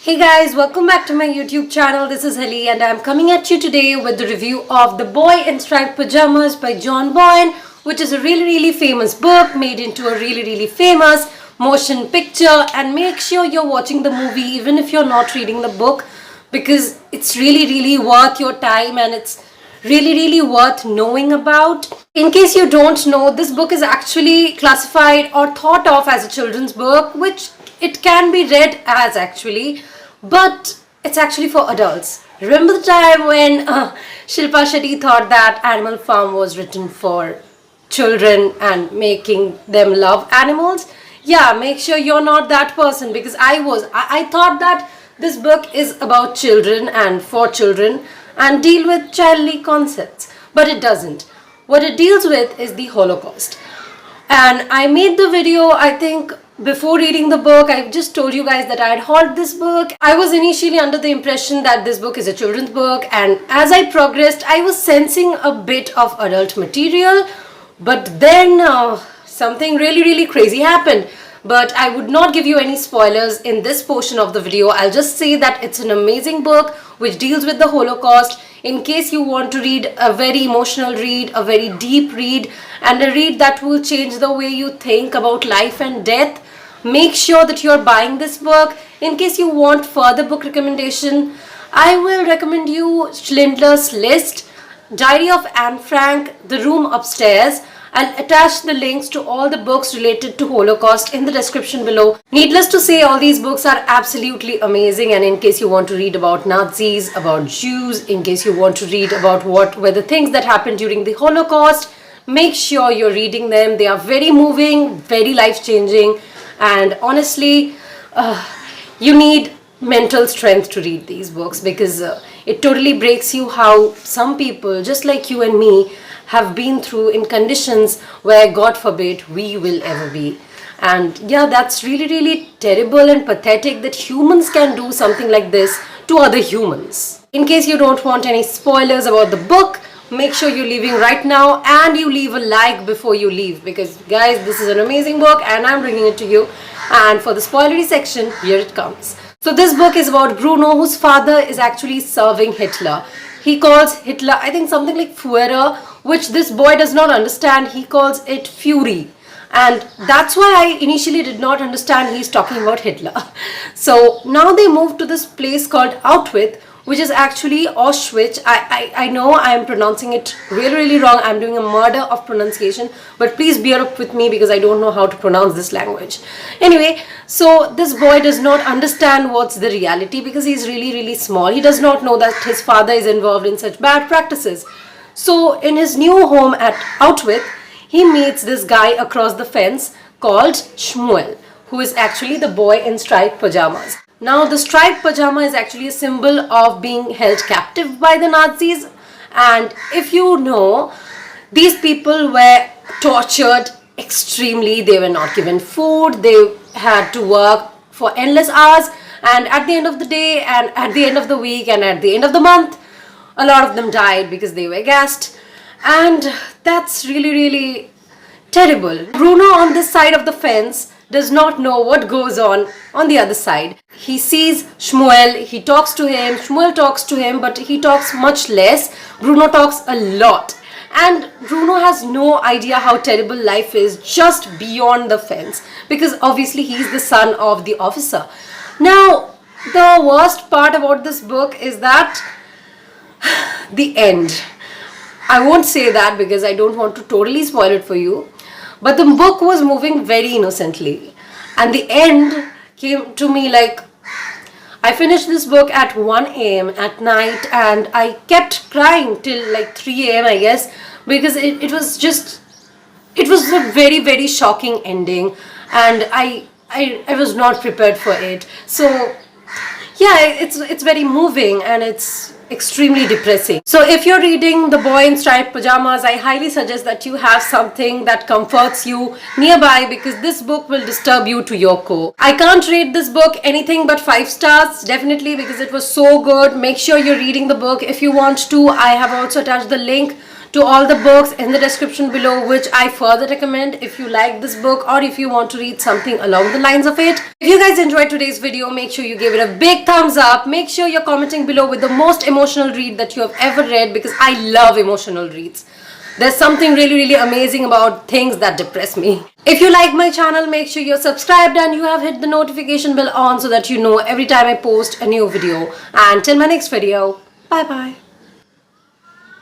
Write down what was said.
Hey guys, welcome back to my YouTube channel. This is Helly and I'm coming at you today with the review of The Boy in Striped Pyjamas by John Boyne, which is a really famous book made into a really famous motion picture. And make sure you're watching the movie even if you're not reading the book, because it's really worth your time and it's really worth knowing about. In case you don't know, this book is actually classified or thought of as a children's book, which it can be read as actually, but it's actually for adults. Remember the time when Shilpa Shetty thought that Animal Farm was written for children and making them love animals? Yeah, make sure you're not that person, because I thought that this book is about children and for children and deal with childly concepts, but it doesn't. What it deals with is the Holocaust. And I made the video, I think, before reading the book. I just told you guys that I had hauled this book. I was initially under the impression that this book is a children's book, and as I progressed, I was sensing a bit of adult material, but then something really crazy happened. But I would not give you any spoilers in this portion of the video. I'll just say that it's an amazing book which deals with the Holocaust. In case you want to read a very emotional read, a very deep read, and a read that will change the way you think about life and death, make sure that you're buying this book. In case you want further book recommendation, I will recommend you Schindler's List, Diary of Anne Frank, The Room Upstairs. I'll attach the links to all the books related to Holocaust in the description below. Needless to say, all these books are absolutely amazing, and in case you want to read about Nazis, about Jews, in case you want to read about what were the things that happened during the Holocaust, make sure you're reading them. They are very moving, very life-changing, and honestly, you need mental strength to read these books, because it totally breaks you how some people, just like you and me, have been through in conditions where, God forbid, we will ever be. And yeah, that's really terrible and pathetic that humans can do something like this to other humans. In case you don't want any spoilers about the book, make sure you're leaving right now and you leave a like before you leave, because guys, this is an amazing book and I'm bringing it to you. And for the spoilery section, here it comes. So this book is about Bruno, whose father is actually serving Hitler. He calls Hitler, I think, something like Führer, which this boy does not understand. He calls it Fury. And that's why I initially did not understand he's talking about Hitler. So now they move to this place called Auschwitz, which is actually Auschwitz. I know I am pronouncing it really wrong. I'm doing a murder of pronunciation, but please bear up with me because I don't know how to pronounce this language. Anyway, so this boy does not understand what's the reality because he's really small. He does not know that his father is involved in such bad practices. So in his new home at Auschwitz, he meets this guy across the fence called Shmuel, who is actually the boy in striped pajamas. Now, the striped pajama is actually a symbol of being held captive by the Nazis. And if you know, these people were tortured extremely. They were not given food. They had to work for endless hours. And at the end of the day, and at the end of the week, and at the end of the month, a lot of them died because they were gassed. And that's really terrible. Bruno on this side of the fence does not know what goes on the other side. He sees Shmuel, he talks to him, Shmuel talks to him, but he talks much less. Bruno talks a lot. And Bruno has no idea how terrible life is just beyond the fence, because obviously he's the son of the officer. Now, the worst part about this book is that the end. I won't say that because I don't want to totally spoil it for you. But the book was moving very innocently. And the end came to me like, I finished this book at 1 a.m. at night and I kept crying till like 3 a.m. I guess, because it was a very shocking ending, and I was not prepared for it. So yeah, it's very moving and it's extremely depressing. So if you're reading The Boy in Striped Pajamas, I highly suggest that you have something that comforts you nearby, because this book will disturb you to your core. I can't rate this book anything but 5 stars, definitely, because it was so good. Make sure you're reading the book if you want to. I have also attached the link to all the books in the description below, which I further recommend if you like this book or if you want to read something along the lines of it. If you guys enjoyed today's video, make sure you give it a big thumbs up. Make sure you're commenting below with the most emotional read that you have ever read, because I love emotional reads. There's something really amazing about things that depress me. If you like my channel, make sure you're subscribed and you have hit the notification bell on so that you know every time I post a new video. And till my next video, bye bye.